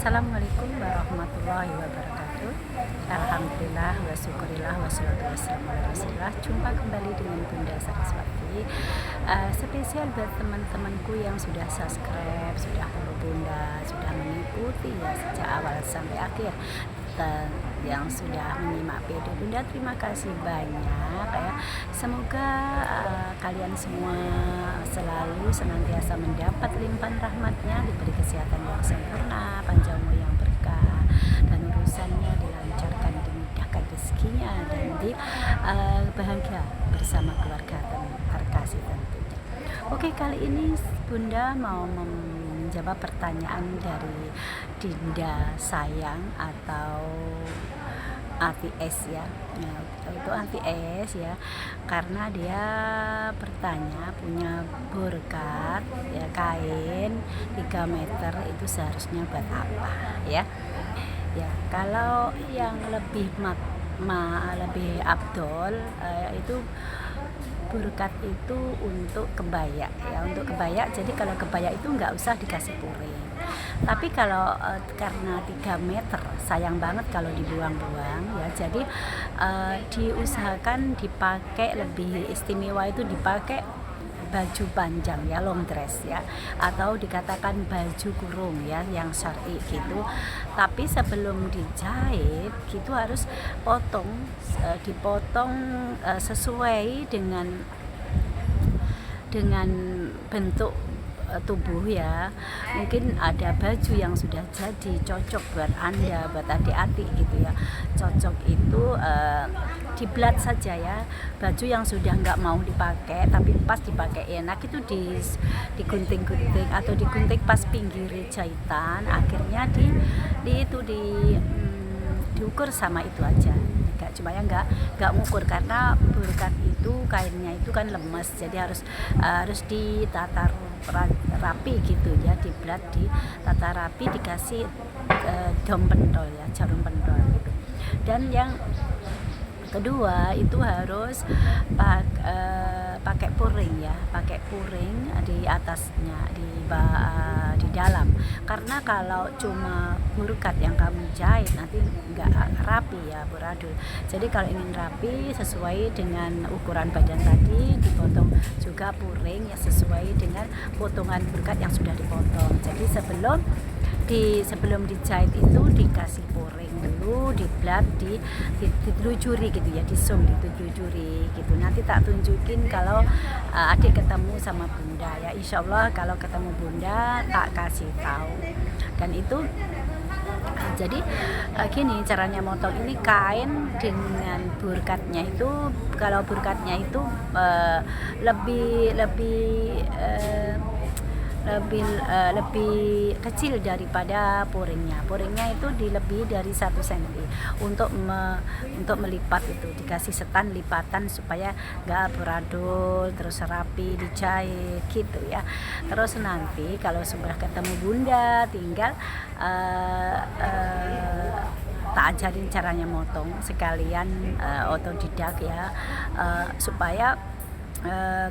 Assalamualaikum warahmatullahi wabarakatuh. Alhamdulillah wa syukurillah wassalatu wassalamu ala rasulillah. Jumpa kembali dengan Bunda Saraswati. Spesial buat teman-temanku yang sudah subscribe, sudah follow Bunda, sudah mengikuti ya sejak awal sampai akhir, dan yang sudah menyimak video Bunda, terima kasih banyak ya. Semoga kalian semua selalu senantiasa mendapat limpahan rahmatnya, diberi kesehatan yang sempurna, panjang umur yang berkah, dan urusannya dilancarkan, dimudahkan rezekinya, dan bahagia bersama keluarga terkasih tentunya. Oke, kali ini Bunda mau menjawab pertanyaan dari Dinda Sayang atau Anti S ya. Nah, itu Anti S ya, karena dia bertanya punya burkat ya, kain 3 meter itu seharusnya buat apa ya. Ya, kalau yang lebih lebih afdol itu burkat itu untuk kebaya ya, untuk kebaya. Jadi kalau kebaya itu nggak usah dikasih puring. Tapi kalau karena 3 meter sayang banget kalau dibuang-buang ya, jadi diusahakan dipakai, lebih istimewa itu dipakai baju panjang ya, long dress ya, atau dikatakan baju kurung ya, yang syar'i gitu. Tapi sebelum dijahit gitu harus dipotong sesuai dengan bentuk tubuh ya. Mungkin ada baju yang sudah jadi cocok buat Anda, buat adik-adik gitu ya, cocok itu diblat saja ya. Baju yang sudah nggak mau dipakai tapi pas dipakai enak itu digunting-gunting atau digunting pas pinggir jahitan, akhirnya diukur sama itu aja. Enggak, cuma ya nggak ngukur, karena burkat itu kainnya itu kan lemes, jadi harus ditata rapi gitu ya, diblat, ditata rapi, dikasih dom pentol ya, jarum pentol gitu. Dan yang kedua itu harus pakai puring ya, pakai puring di atasnya, di dalam, karena kalau cuma burkat yang kamu jahit nanti nggak rapi ya, buradul. Jadi kalau ingin rapi sesuai dengan ukuran badan tadi, dipotong juga puring ya sesuai dengan potongan burkat yang sudah dipotong. Jadi sebelum dijahit itu dikasih puring dulu, diblat, ditelujuri gitu ya, ditelujuri gitu. Nanti tak tunjukin kalau adik ketemu sama Bunda ya, insya Allah kalau ketemu Bunda tak kasih tahu. Dan itu jadi gini caranya motong ini kain dengan burkatnya itu. Kalau burkatnya itu lebih kecil daripada puringnya. Puringnya itu lebih dari 1 cm untuk melipat itu, dikasih setan lipatan supaya nggak beradul, terus rapi dijahit gitu ya. Terus nanti kalau sudah ketemu Bunda tinggal tak ajarin caranya motong sekalian, otodidak ya, supaya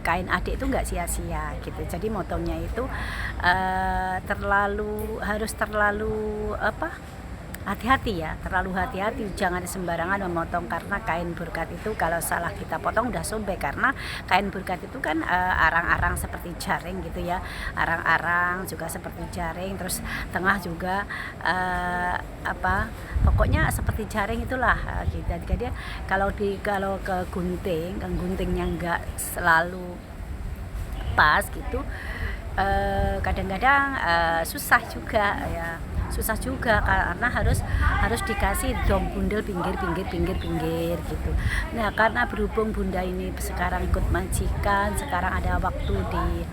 kain adik itu nggak sia-sia gitu. Jadi motongnya itu harus terlalu hati-hati ya, terlalu hati-hati, jangan sembarangan memotong, karena kain burkat itu kalau salah kita potong udah sobek, karena kain burkat itu kan arang-arang seperti jaring gitu ya, arang-arang juga seperti jaring, terus tengah juga pokoknya seperti jaring itulah gitu. Jadi kalau ke guntingnya nggak selalu pas gitu, kadang-kadang susah juga karena harus dikasih dom bundel pinggir gitu. Nah, karena berhubung Bunda ini sekarang ikut majikan, sekarang ada waktu di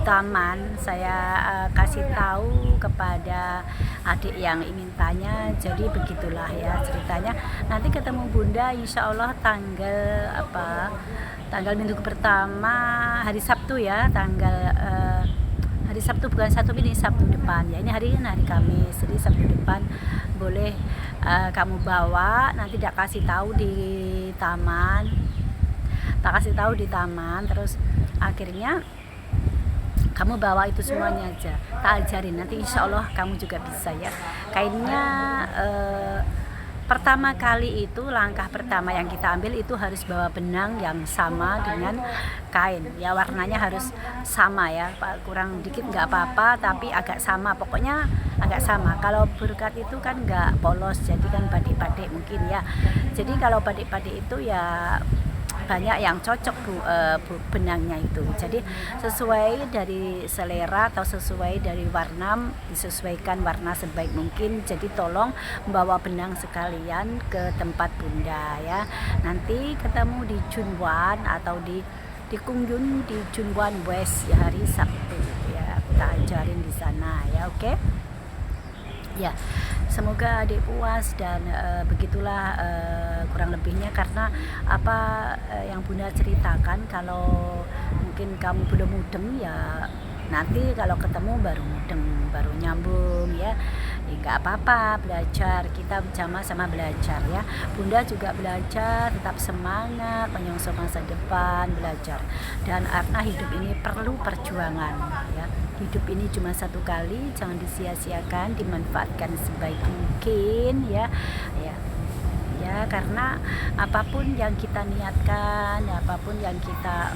taman, saya kasih tahu kepada adik yang ingin tanya. Jadi begitulah ya ceritanya. Nanti ketemu Bunda insya Allah tanggal minggu pertama, hari Sabtu ya, hari Sabtu, bukan Sabtu ini, Sabtu depan ya, ini hari Kamis, jadi Sabtu depan boleh kamu bawa. Nanti tak kasih tahu di taman, terus akhirnya Kamu bawa itu semuanya aja, tak ajarin, nanti insya Allah kamu juga bisa ya. Kainnya pertama kali itu, langkah pertama yang kita ambil itu harus bawa benang yang sama dengan kain ya, warnanya harus sama ya, kurang dikit nggak apa-apa tapi agak sama, pokoknya agak sama. Kalau brokat itu kan nggak polos, jadi kan batik-batik mungkin ya. Jadi kalau batik-batik itu ya banyak yang cocok benangnya itu. Jadi sesuai dari selera atau sesuai dari warna, disesuaikan warna sebaik mungkin. Jadi tolong membawa benang sekalian ke tempat Bunda ya. Nanti ketemu di Junwan atau di Kungjun di Junwan West ya, hari Sabtu ya. Kita ajarin di sana ya, oke? Ya, semoga adik puas dan begitulah kurang lebihnya, karena apa yang Bunda ceritakan. Kalau mungkin kamu belum mudeng ya, nanti kalau ketemu baru mudeng, baru nyambung ya. Nggak apa-apa, belajar, kita sama-sama belajar ya. Bunda juga belajar, tetap semangat menyongsong masa depan, belajar. Dan karena hidup ini perlu perjuangan ya. Hidup ini cuma satu kali, jangan disia-siakan, dimanfaatkan sebaik mungkin ya. Ya, karena apapun yang kita niatkan, apapun yang kita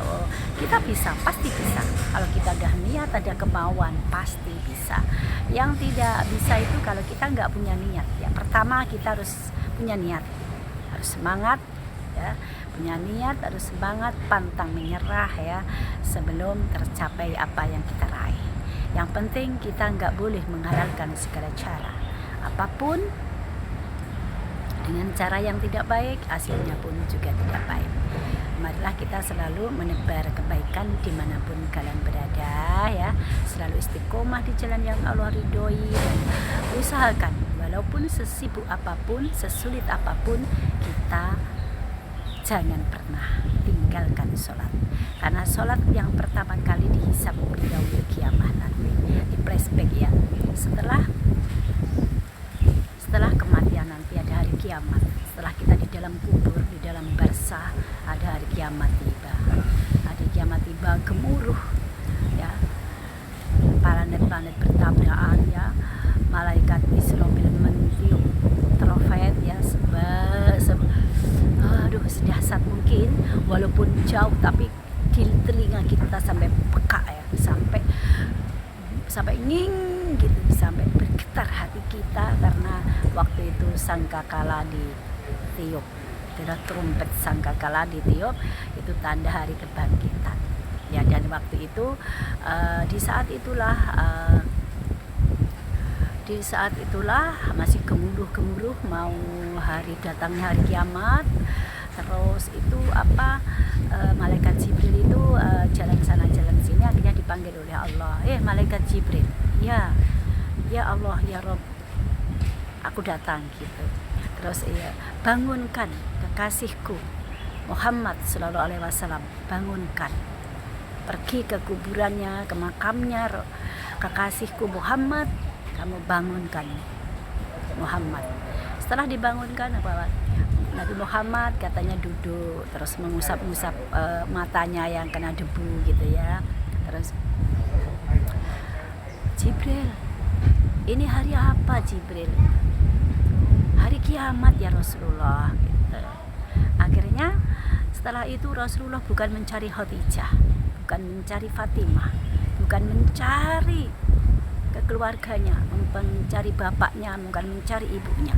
bisa, pasti bisa. Kalau kita udah niat, ada kemauan, pasti bisa. Yang tidak bisa itu kalau kita nggak punya niat ya. Pertama kita harus punya niat, harus semangat ya, punya niat, harus semangat, pantang menyerah ya, sebelum tercapai apa yang kita raih. Yang penting kita nggak boleh menghalalkan segala cara, apapun dengan cara yang tidak baik, hasilnya pun juga tidak baik. Marilah kita selalu menebar kebaikan dimanapun kalian berada ya. Selalu istiqomah di jalan yang Allah ridhoi, dan usahakan walaupun sesibuk apapun, sesulit apapun, kita jangan pernah tinggalkan sholat. Karena sholat yang pertama kali dihisab di yaumil kiamah nanti, di flashback ya. Setelah kematian nanti ada hari kiamat. Setelah kita di dalam kubur, di dalam barzah, ada hari kiamat tiba. Hari kiamat tiba, gemuruh ya, planet-planet bertabrakan ya, malaikat Israfil mentiup trofet ya, sedahsyat mungkin, walaupun jauh tapi di telinga kita sampai peka ya, sampai nging gitu, sampai bergetar hati kita, karena waktu itu sangkakala ditiup, tidak trompet sangkakala ditiup, itu tanda hari kebangkitan ya. Dan waktu itu di saat itulah masih gemuruh mau datangnya hari kiamat. Terus itu malaikat Jibril itu jalan sana jalan sini, akhirnya dipanggil oleh Allah, malaikat Jibril, ya Allah, ya Rob, aku datang gitu. Terus bangunkan kekasihku Muhammad Sallallahu Alaihi Wasallam, bangunkan, pergi ke kuburannya, ke makamnya kekasihku Muhammad, kamu bangunkan Muhammad. Setelah dibangunkan Nabi Muhammad katanya duduk, terus mengusap-usap matanya yang kena debu gitu ya. Terus Jibril, ini hari apa Jibril? Hari kiamat ya Rasulullah gitu. Akhirnya setelah itu Rasulullah bukan mencari Khadijah, bukan mencari Fatimah, bukan mencari keluarganya, mencari bapaknya, bukan mencari ibunya.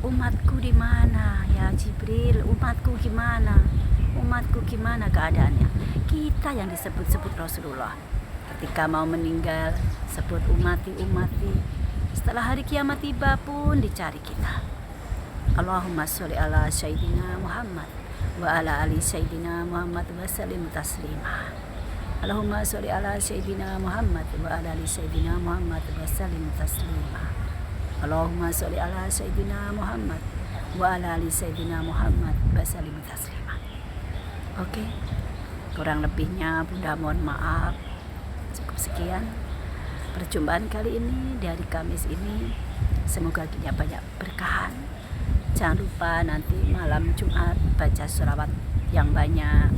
Umatku di mana ya Jibril? Umatku gimana? Umatku gimana keadaannya? Kita yang disebut-sebut Rasulullah ketika mau meninggal, sebut umati. Setelah hari kiamat tiba pun dicari kita. Allahumma sholli ala sayyidina Muhammad wa ala ali sayyidina Muhammad wa sallim taslima. Allahumma sholli ala sayyidina Muhammad wa ala ali sayyidina Muhammad wa sallim taslima. Allahumma sholli ala sayyidina Muhammad wa ala ali sayyidina Muhammad wa sallim taslima. Oke, kurang lebihnya Bunda mohon maaf. Cukup sekian perjumpaan kali ini dari Kamis ini, semoga kita banyak berkahan. Jangan lupa nanti malam Jumat baca sholawat yang banyak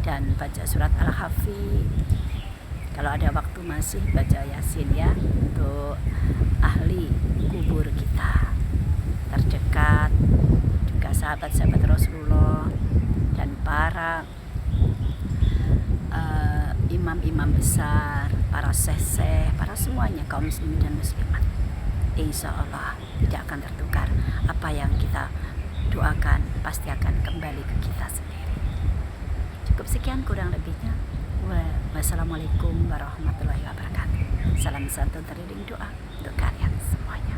dan baca surat Al-Kahfi. Kalau ada waktu masih baca Yasin ya, untuk ahli kubur kita terdekat, juga sahabat-sahabat Rasulullah dan para imam-imam besar, para syekh-syekh, para semuanya kaum muslimin dan muslimat. Insya Allah tidak akan tertukar. Apa yang kita doakan pasti akan kembali ke kita sendiri. Cukup sekian kurang lebihnya. Wassalamualaikum warahmatullahi wabarakatuh. Salam santun teriring doa untuk kalian semuanya.